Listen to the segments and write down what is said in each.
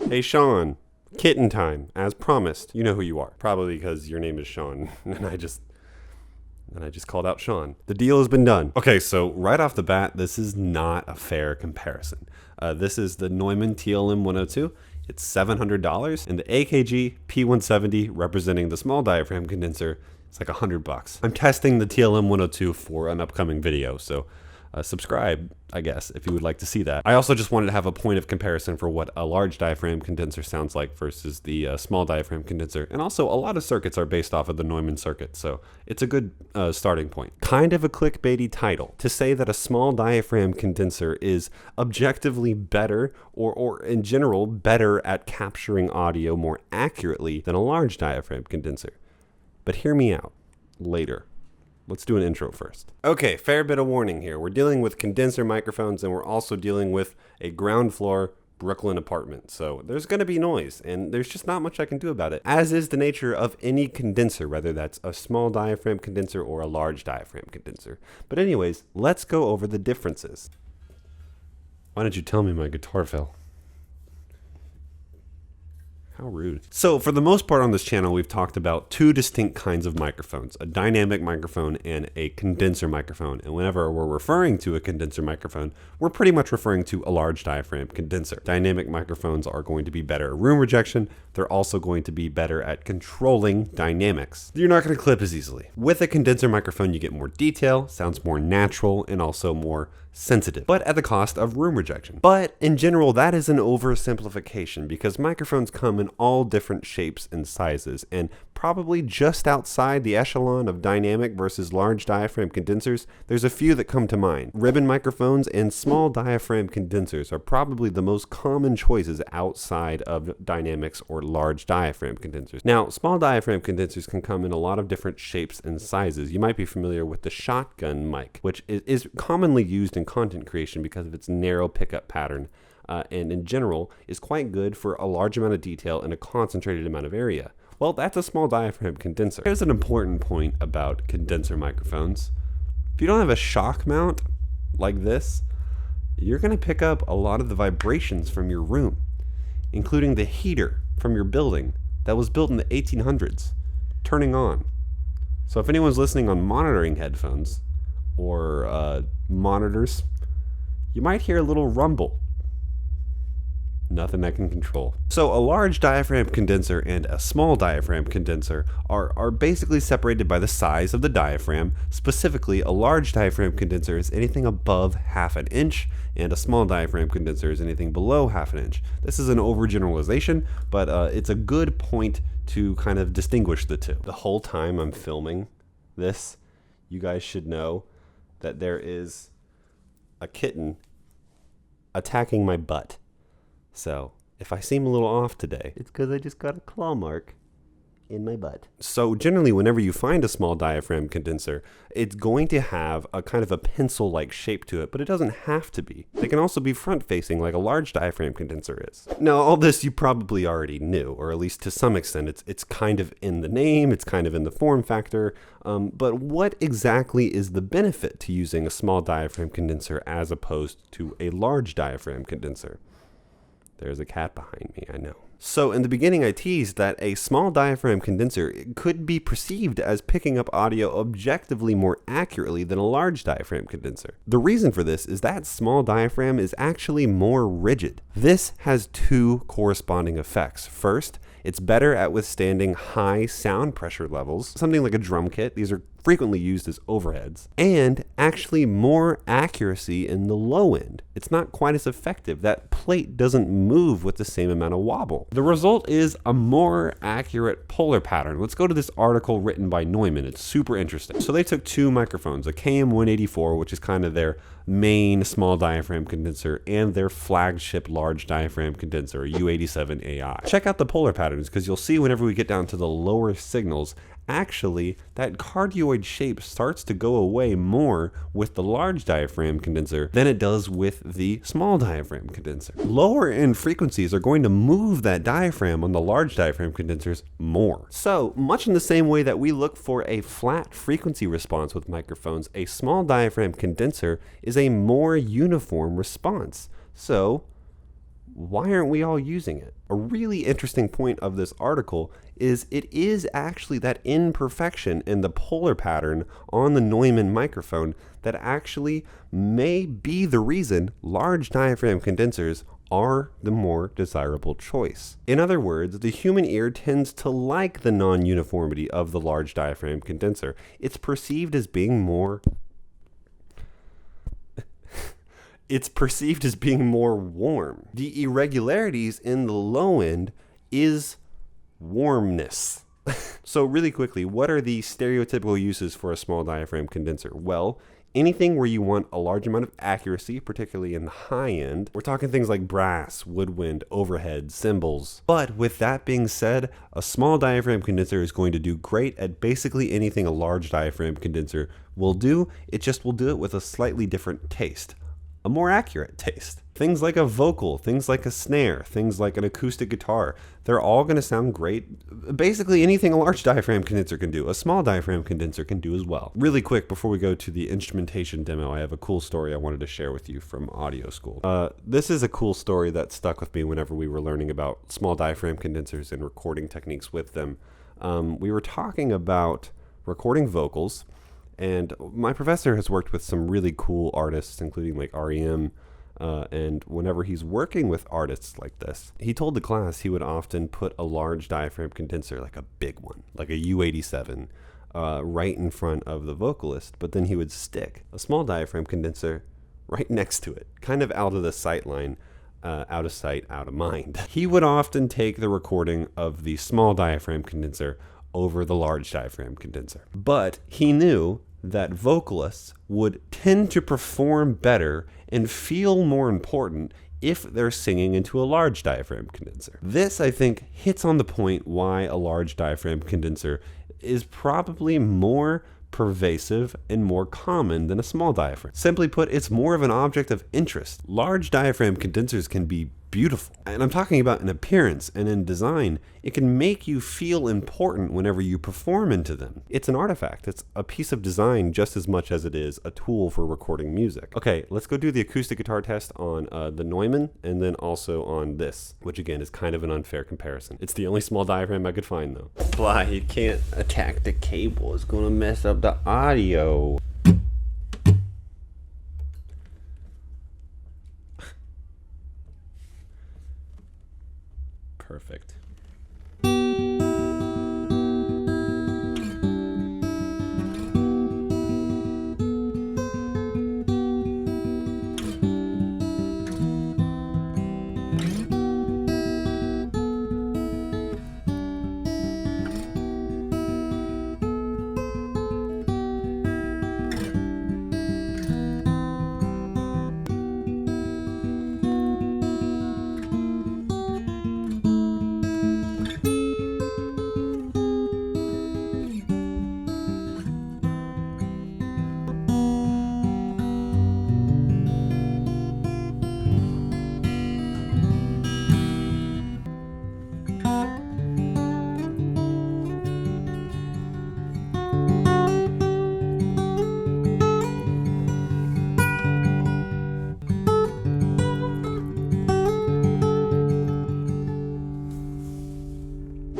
Hey Sean, kitten time, as promised. You know who you are. Probably because your name is Sean, and I just called out Sean. The deal has been done. Okay, so right off the bat, this is not a fair comparison. This is the Neumann TLM 102. It's $700, and the AKG P170, representing the small diaphragm condenser, it's like $100. I'm testing the TLM 102 for an upcoming video, so subscribe, I guess, if you would like to see that. I also just wanted to have a point of comparison for what a large diaphragm condenser sounds like versus the small diaphragm condenser. And also, a lot of circuits are based off of the Neumann circuit, so it's a good starting point. Kind of a clickbaity title to say that a small diaphragm condenser is objectively better or in general better at capturing audio more accurately than a large diaphragm condenser. But hear me out later. Let's do an intro first. Okay, fair bit of warning here. We're dealing with condenser microphones, and we're also dealing with a ground floor Brooklyn apartment. So there's going to be noise, and there's just not much I can do about it. As is the nature of any condenser, whether that's a small diaphragm condenser or a large diaphragm condenser. But anyways, let's go over the differences. Why didn't you tell me my guitar fell? How rude. So for the most part on this channel, we've talked about two distinct kinds of microphones, a dynamic microphone and a condenser microphone. And whenever we're referring to a condenser microphone, we're pretty much referring to a large diaphragm condenser. Dynamic microphones are going to be better at room rejection. They're also going to be better at controlling dynamics. You're not going to clip as easily. With a condenser microphone, you get more detail, sounds more natural, and also more sensitive, but at the cost of room rejection. But in general, that is an oversimplification because microphones come in all different shapes and sizes, and probably just outside the echelon of dynamic versus large diaphragm condensers, there's a few that come to mind. Ribbon microphones and small diaphragm condensers are probably the most common choices outside of dynamics or large diaphragm condensers. Now, small diaphragm condensers can come in a lot of different shapes and sizes. You might be familiar with the shotgun mic, which is commonly used in content creation because of its narrow pickup pattern. And in general is quite good for a large amount of detail in a concentrated amount of area. Well, that's a small diaphragm condenser. Here's an important point about condenser microphones. If you don't have a shock mount like this, you're going to pick up a lot of the vibrations from your room, including the heater from your building that was built in the 1800s, turning on. So if anyone's listening on monitoring headphones or monitors, you might hear a little rumble. Nothing I can control. So a large diaphragm condenser and a small diaphragm condenser are basically separated by the size of the diaphragm. Specifically, a large diaphragm condenser is anything above 1/2 inch, and a small diaphragm condenser is anything below 1/2 inch. This is an overgeneralization, but it's a good point to kind of distinguish the two. The whole time I'm filming this, you guys should know that there is a kitten attacking my butt. So if I seem a little off today, it's because I just got a claw mark in my butt. So generally, whenever you find a small diaphragm condenser, it's going to have a kind of a pencil-like shape to it, but it doesn't have to be. They can also be front-facing like a large diaphragm condenser is. Now, all this you probably already knew, or at least to some extent. It's kind of in the name, it's kind of in the form factor, but what exactly is the benefit to using a small diaphragm condenser as opposed to a large diaphragm condenser? There's a cat behind me, I know. So in the beginning, I teased that a small diaphragm condenser could be perceived as picking up audio objectively more accurately than a large diaphragm condenser. The reason for this is that small diaphragm is actually more rigid. This has two corresponding effects. First, it's better at withstanding high sound pressure levels, something like a drum kit. These are frequently used as overheads, and actually more accuracy in the low end. It's not quite as effective. That plate doesn't move with the same amount of wobble. The result is a more accurate polar pattern. Let's go to this article written by Neumann. It's super interesting. So they took two microphones, a KM184, which is kind of their main small diaphragm condenser, and their flagship large diaphragm condenser, U87AI. Check out the polar patterns because you'll see whenever we get down to the lower signals, actually, that cardioid shape starts to go away more with the large diaphragm condenser than it does with the small diaphragm condenser. Lower end frequencies are going to move that diaphragm on the large diaphragm condensers more. So, much in the same way that we look for a flat frequency response with microphones, a small diaphragm condenser is a more uniform response. So, why aren't we all using it? A really interesting point of this article is it is actually that imperfection in the polar pattern on the Neumann microphone that actually may be the reason large diaphragm condensers are the more desirable choice. In other words, the human ear tends to like the non-uniformity of the large diaphragm condenser. It's perceived as being more warm. The irregularities in the low end is warmness. So really quickly, what are the stereotypical uses for a small diaphragm condenser? Well, anything where you want a large amount of accuracy, particularly in the high end. We're talking things like brass, woodwind, overhead, cymbals. But with that being said, a small diaphragm condenser is going to do great at basically anything a large diaphragm condenser will do. It just will do it with a slightly different taste. A more accurate taste. Things like a vocal, things like a snare, things like an acoustic guitar, they're all going to sound great. Basically anything a large diaphragm condenser can do, a small diaphragm condenser can do as well. Really quick, before we go to the instrumentation demo, I have a cool story I wanted to share with you from audio school. This is a cool story that stuck with me whenever we were learning about small diaphragm condensers and recording techniques with them. We were talking about recording vocals. And my professor has worked with some really cool artists, including like REM. And whenever he's working with artists like this, he told the class he would often put a large diaphragm condenser, like a big one, like a U87, right in front of the vocalist. But then he would stick a small diaphragm condenser right next to it, kind of out of the sight line. Out of sight, out of mind. He would often take the recording of the small diaphragm condenser over the large diaphragm condenser. But he knew that vocalists would tend to perform better and feel more important if they're singing into a large diaphragm condenser. This, I think, hits on the point why a large diaphragm condenser is probably more pervasive and more common than a small diaphragm. Simply put, it's more of an object of interest. Large diaphragm condensers can be beautiful. And I'm talking about in appearance and in design. It can make you feel important whenever you perform into them. It's an artifact. It's a piece of design just as much as it is a tool for recording music. Okay, let's go do the acoustic guitar test on the Neumann and then also on this, which again is kind of an unfair comparison. It's the only small diaphragm I could find though. Fly, you can't attack the cable. It's gonna mess up the audio. Perfect.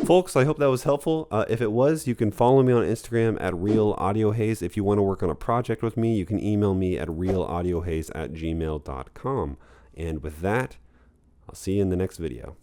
Folks, I hope that was helpful. If it was, you can follow me on Instagram at RealAudioHaze. If you want to work on a project with me, you can email me at realaudiohaze@gmail.com. And with that, I'll see you in the next video.